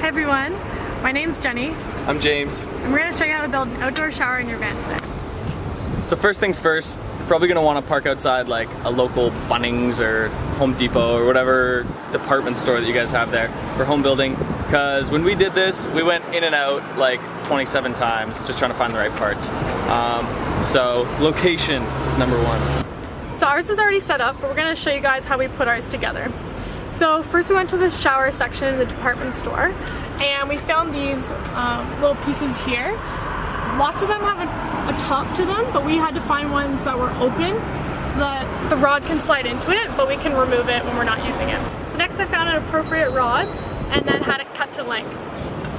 Hey everyone, my name's Jenny. I'm James. And we're going to show you how to build an outdoor shower in your van today. So first things first, you're probably going to want to park outside like a local Bunnings or Home Depot or whatever department store that you guys have there for home building, because when we did this, we went in and out like 27 times just trying to find the right parts. So location is number one. So ours is already set up, but we're going to show you guys how we put ours together. So first we went to the shower section in the department store and we found these little pieces here. Lots of them have a top to them, but we had to find ones that were open so that the rod can slide into it, but we can remove it when we're not using it. So next I found an appropriate rod and then had it cut to length.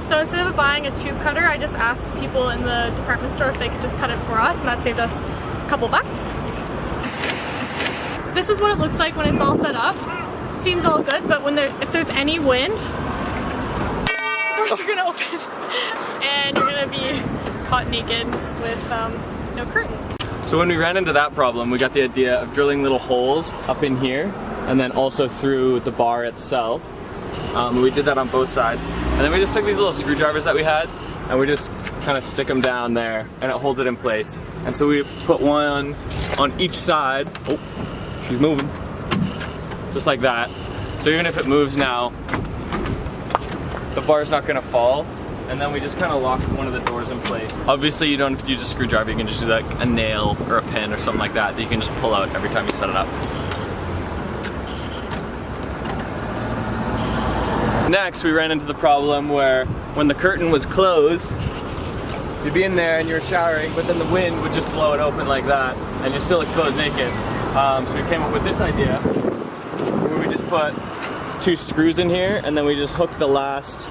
So instead of buying a tube cutter, I just asked the people in the department store if they could just cut it for us, and that saved us a couple bucks. This is what it looks like when it's all set up. Seems all good, but if there's any wind, the doors are gonna open and you're gonna be caught naked with no curtain. So when we ran into that problem, we got the idea of drilling little holes up in here and then also through the bar itself. We did that on both sides. And then we just took these little screwdrivers that we had and we just kind of stick them down there and it holds it in place. And so we put one on each side. Oh, she's moving. Just like that. So even if it moves now, the bar's not gonna fall. And then we just kind of lock one of the doors in place. Obviously you don't have to use a screwdriver, you can just do like a nail or a pin or something like that you can just pull out every time you set it up. Next we ran into the problem where when the curtain was closed, you'd be in there and you're showering, but then the wind would just blow it open like that and you're still exposed naked. So we came up with this idea where we just put two screws in here and then we just hook the last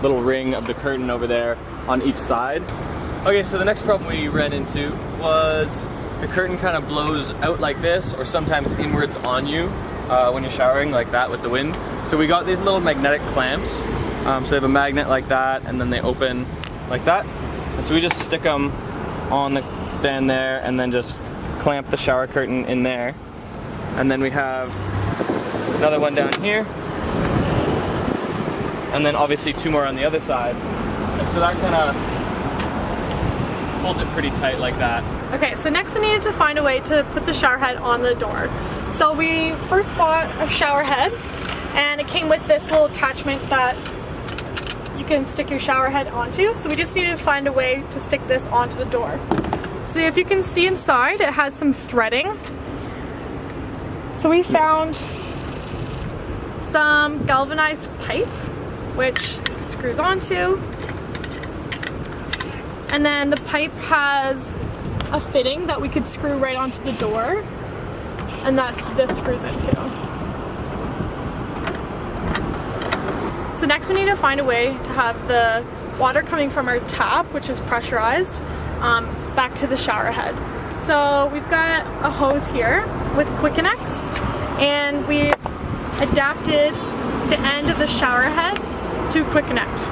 little ring of the curtain over there on each side. Okay, so the next problem we ran into was the curtain kind of blows out like this or sometimes inwards on you when you're showering like that with the wind. So we got these little magnetic clamps. So they have a magnet like that and then they open like that. And so we just stick them on the fan there and then just clamp the shower curtain in there. And then we have another one down here. And then obviously two more on the other side. And so that kind of holds it pretty tight like that. Okay, so next we needed to find a way to put the shower head on the door. So we first bought a shower head and it came with this little attachment that you can stick your shower head onto. So we just needed to find a way to stick this onto the door. So if you can see inside, it has some threading. So we found some galvanized pipe, which it screws onto. And then the pipe has a fitting that we could screw right onto the door, and that this screws into. So next we need to find a way to have the water coming from our tap, which is pressurized, back to the shower head. So we've got a hose here with quick connects, and we've adapted the end of the shower head to quick connect.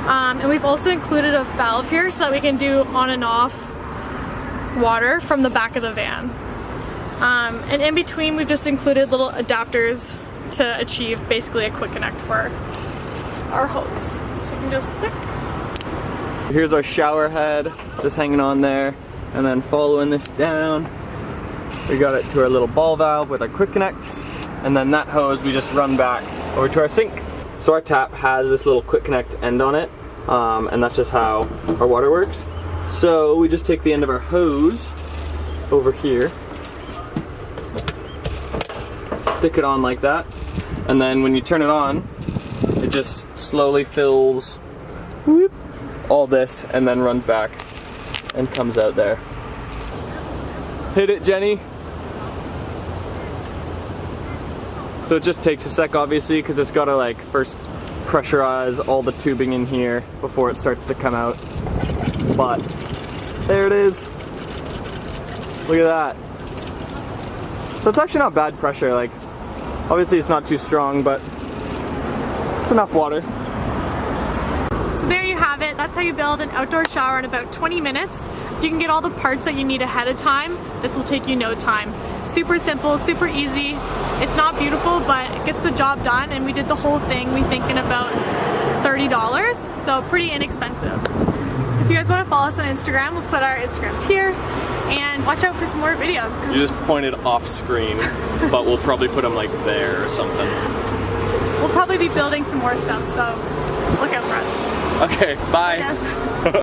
And we've also included a valve here so that we can do on and off water from the back of the van. And in between we've just included little adapters to achieve basically a quick connect for our hose. So you can just click. Here's our shower head just hanging on there, and then following this down we got it to our little ball valve with our quick connect, and then that hose we just run back over to our sink. So our tap has this little quick connect end on it, and that's just how our water works. So we just take the end of our hose over here, stick it on like that, and then when you turn it on, it just slowly fills whoop, all this and then runs back and comes out there. Hit it, Jenny. So it just takes a sec obviously because it's got to like first pressurize all the tubing in here before it starts to come out. But there it is. Look at that. So it's actually not bad pressure, like obviously it's not too strong, but it's enough water. So there you have it. That's how you build an outdoor shower in about 20 minutes. If you can get all the parts that you need ahead of time, this will take you no time. Super simple, super easy. It's not beautiful, but it gets the job done, and we did the whole thing thinking about $30, so pretty inexpensive. If you guys want to follow us on Instagram, we'll put our Instagrams here, and watch out for some more videos. You just pointed off screen, but we'll probably put them like there or something. We'll probably be building some more stuff, so look out for us. Okay, bye. Bye, guys.